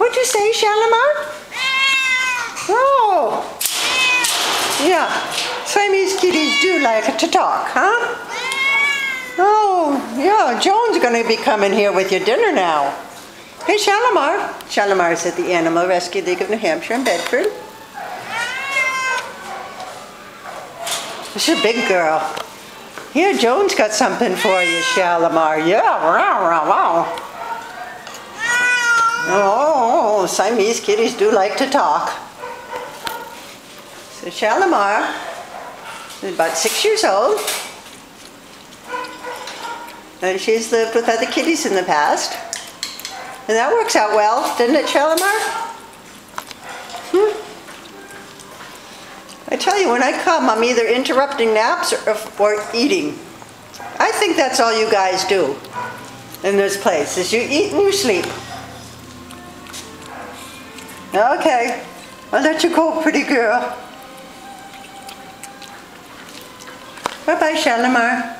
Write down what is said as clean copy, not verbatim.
What'd you say, Shalimar? Oh, yeah. Siamese kitties do like to talk, huh? Oh, yeah. Joan's going to be coming here with your dinner now. Hey, Shalimar. Shalimar's at the Animal Rescue League of New Hampshire in Bedford. She's a big girl. Here, Joan's got something for you, Shalimar. Yeah, wow. Oh, Siamese kitties do like to talk. So Shalimar is about 6 years old. And she's lived with other kitties in the past. And that works out well, doesn't it, Shalimar? I tell you, when I come, I'm either interrupting naps or eating. I think that's all you guys do in this place, is you eat and you sleep. Okay, I'll let you go, pretty girl. Bye-bye, Shalimar.